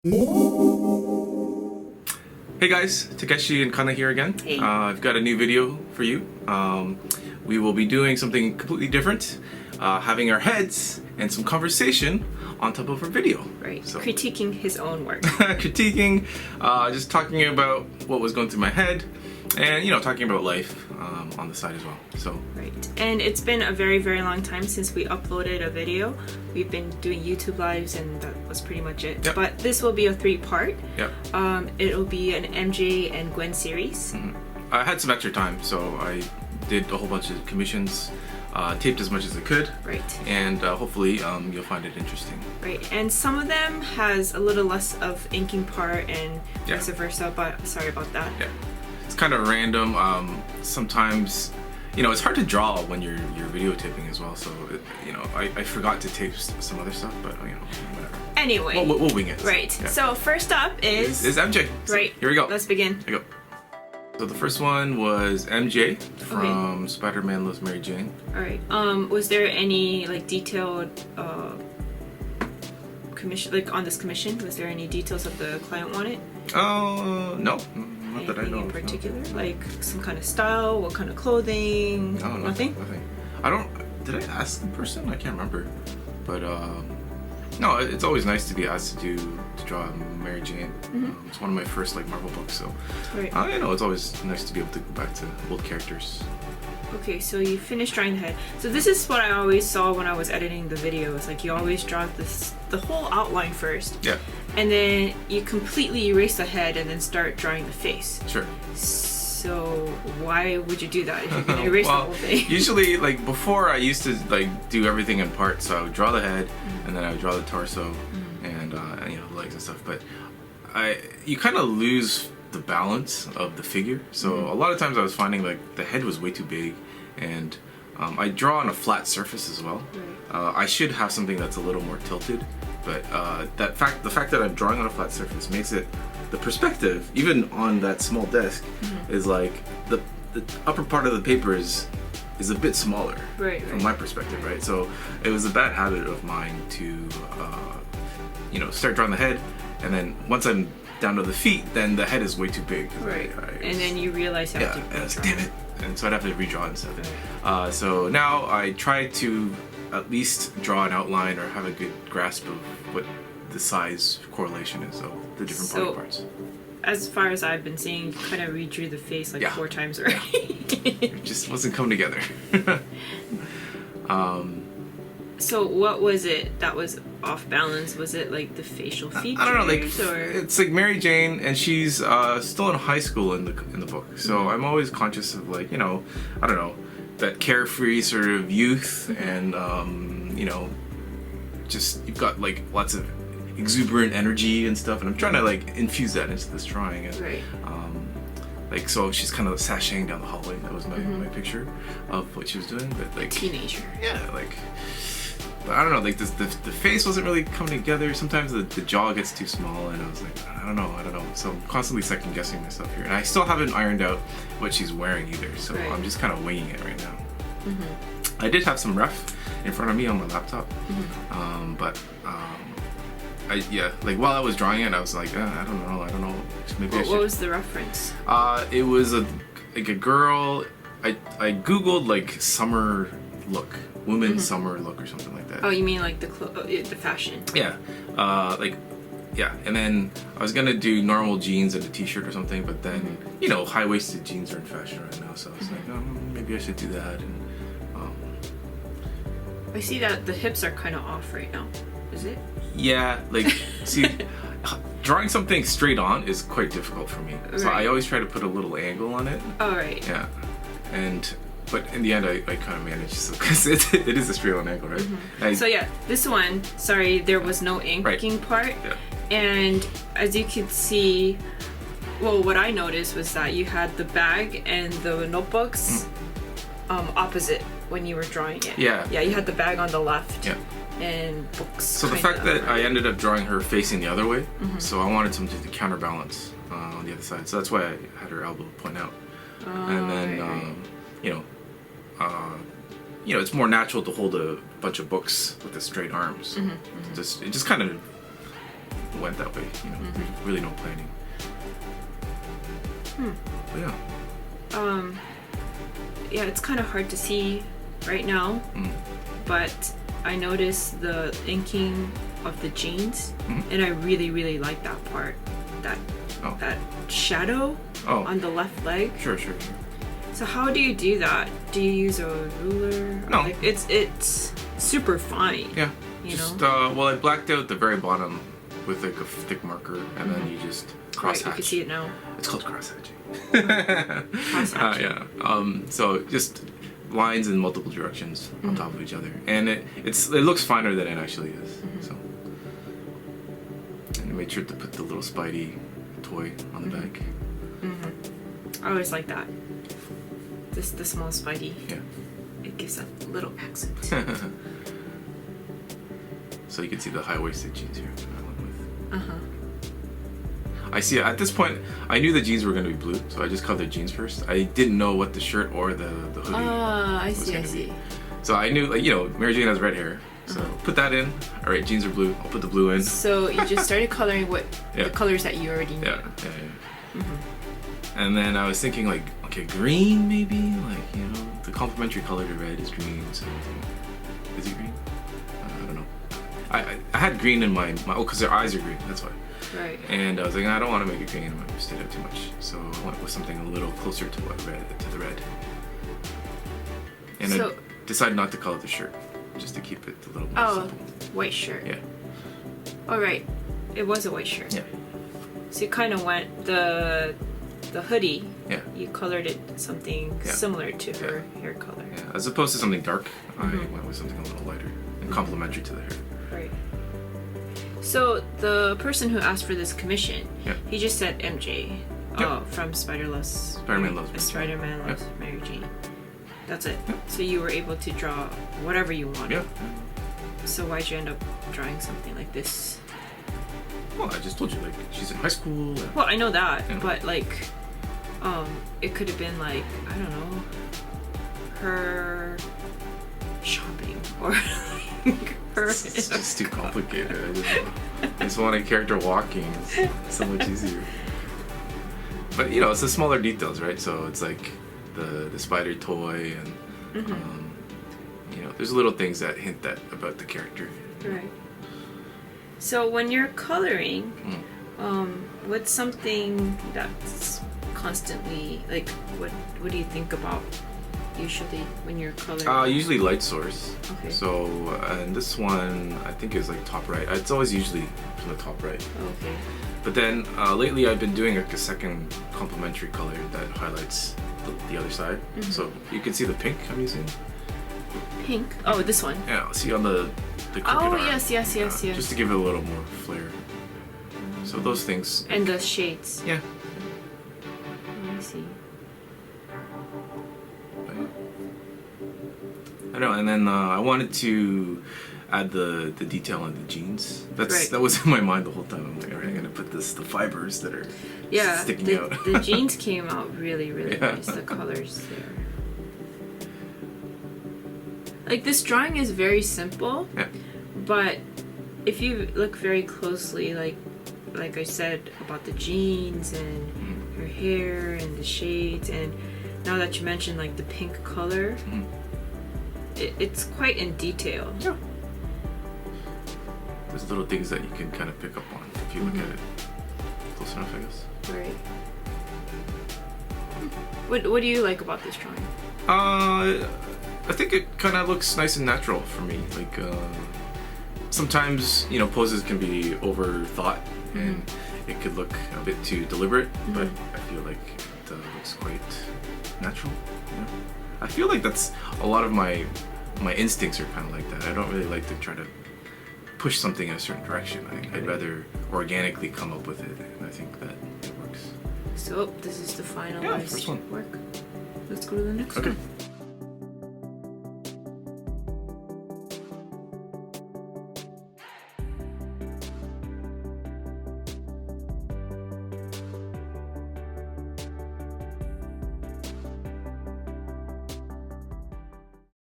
Hey guys, Takeshi and Kana here again. Hey. I've got a new video for you. We will be doing something completely different, having our heads and some conversation on top of our video. Right, so, critiquing his own work. critiquing, just talking about what was going through my head, and talking about life on the side as well. So right, and it's been a very, very long time since we uploaded a video. We've been doing YouTube lives, and that was pretty much it. Yep. But this will be a 3-part. Yep. It'll be an MJ and Gwen series. I had some extra time, so I did a whole bunch of commissions. Taped as much as I could, right, and hopefully you'll find it interesting. Right, and some of them has a little less of inking part and vice versa, but sorry about that. Yeah, it's kind of random. Sometimes, it's hard to draw when you're videotaping as well. So I forgot to tape some other stuff, but whatever. Anyway, we'll wing it. Right. Yeah. So first up is MJ. So right. Here we go. Let's begin. Here we go. So the first one was MJ from Spider-Man Loves Mary Jane. Alright. Was there any detailed commission on this commission? Was there any details that the client wanted? Oh, no. Not that I know in of, particular? no. Like some kind of style, what kind of clothing? No, nothing? Did I ask the person? I can't remember. But no, it's always nice to be asked to draw Mary Jane. It's one of my first Marvel books, so right. It's always nice to be able to go back to old characters. Okay, so you finished drawing the head. So this is what I always saw when I was editing the video. It's like you always draw the whole outline first. Yeah. And then you completely erase the head and then start drawing the face. Sure. So why would you do that if you're gonna erase the whole thing? Usually, before, I used to do everything in parts. So I would draw the head, and then I would draw the torso, and legs and stuff. But you kind of lose the balance of the figure. So a lot of times I was finding the head was way too big, and I draw on a flat surface as well. Right. I should have something that's a little more tilted, but the fact that I'm drawing on a flat surface makes it the perspective, even on that small desk, is the upper part of the paper is a bit smaller, right, from my perspective, right? So it was a bad habit of mine to start drawing the head, and then once I'm down to the feet, then the head is way too big. Right. And then you realize how to damn it. And so I'd have to redraw and stuff. So now I try to at least draw an outline or have a good grasp of what the size correlation is of the different body parts. As far as I've been seeing, you kind of redrew the face 4 times already. It just wasn't coming together. So what was it that was off balance? Was it the facial features? I don't know, or? It's Mary Jane, and she's still in high school in the book. So I'm always conscious of I don't know, that carefree sort of youth, and just you've got lots of exuberant energy and stuff, and I'm trying to infuse that into this drawing. And, right. So she's kind of sashaying down the hallway. That was my picture of what she was doing, but teenager. Yeah, but I don't know, the face wasn't really coming together. Sometimes the jaw gets too small, and I was I don't know. So I'm constantly second guessing myself here, and I still haven't ironed out what she's wearing either. So right. I'm just kind of winging it right now. I did have some ref in front of me on my laptop, but while I was drawing it, I was I don't know. Maybe I should. What was the reference? It was a girl. I googled summer look, women's summer look or something like that. Oh, you mean the fashion? Yeah, yeah. And then I was gonna do normal jeans and a t-shirt or something, but then high-waisted jeans are in fashion right now, so I was maybe I should do that. And I see that the hips are kind of off right now. Is it? Yeah, see, drawing something straight on is quite difficult for me. So right. I always try to put a little angle on it. Oh, right. Yeah, but in the end, I kind of managed because it is a straight on angle, right? So yeah, this one, sorry, there was no inking part. Yeah. And as you could see, well, what I noticed was that you had the bag and the notebooks opposite when you were drawing it. Yeah. Yeah, you had the bag on the left. Yeah. And books. So the fact that I ended up drawing her facing the other way, so I wanted something to counterbalance on the other side. So that's why I had her elbow point out. And then, it's more natural to hold a bunch of books with the straight arms. It just kind of went that way. You know, really no planning. But yeah. Yeah, it's kind of hard to see right now, but I noticed the inking of the jeans, and I really like that part. That shadow on the left leg. Sure. So how do you do that? Do you use a ruler? No. Like, it's super fine. Yeah. You know? Well, I blacked out the very bottom with like a thick marker, and then you just cross hatch. You can see it now. It's called cross hatching. Cross hatching. Yeah. So just lines in multiple directions on top of each other, and it looks finer than it actually is. So, and I made sure to put the little Spidey toy on the back. I always like that. The small Spidey. Yeah. It gives a little accent. So you can see the high-waisted jeans here that I went with. I see. At this point, I knew the jeans were going to be blue, so I just colored the jeans first. I didn't know what the shirt or the hoodie I see. be. So I knew, like, you know, Mary Jane has red hair, so put that in. All right, jeans are blue. I'll put the blue in. So you just started coloring the colors that you already knew. Yeah. And then I was thinking, like, okay, green maybe, like, you know, the complementary color to red is green. So is it green? I don't know. I had green in my because their eyes are green. That's why. Right. And I was like, I don't want to make it green. I might stand out too much. So I went with something a little closer to the red. And I decided not to color the shirt, just to keep it a little more simple. White shirt. Yeah. All right. It was a white shirt. Yeah. So you kind of went the hoodie. Yeah. You colored it something similar to her hair color. Yeah. As opposed to something dark, I went with something a little lighter and complementary to the hair. Right. So the person who asked for this commission, he just said MJ. From Spider-Man Loves Mary Jane. That's it. So you were able to draw whatever you wanted. Yeah. So why'd you end up drawing something like this? Well, I just told you, like, she's in high school. Well, I know that, but like, it could have been like, I don't know, her shopping or her. It's just too complicated. I just want a character walking. It's so much easier. But you know, it's the smaller details, right? So it's like the spider toy, and you know, there's little things that hint about the character. Right. So when you're coloring, what's something that's constantly like? What do you think about usually when you're coloring? Usually light source. Okay. So and this one I think is like top right. It's always usually from the top right. Okay. But then lately I've been doing like a second complementary color that highlights the other side. So you can see the pink I'm using. Pink? Oh, this one. Yeah. See on the crooked arm. Yes. Just to give it a little more flair. So those things. And the shades. Yeah. I see. I know, and then I wanted to add the detail on the jeans. That was in my mind the whole time. I'm like, all right, I'm gonna put the fibers that are sticking out. The jeans came out really nice. The colors there. Like this drawing is very simple, but if you look very closely, like I said about the jeans and her hair and the shades, and now that you mentioned like the pink color, it's quite in detail. Yeah. There's little things that you can kind of pick up on if you look at it close enough, I guess. Right. What do you like about this drawing? I think it kind of looks nice and natural for me. Like sometimes, you know, poses can be overthought and it could look a bit too deliberate, but I feel like it looks quite natural. You know? I feel like that's a lot of my instincts are kind of like that. I don't really like to try to push something in a certain direction. I'd rather organically come up with it, and I think that it works. So this is the finalized first one. work. Let's go to the next one.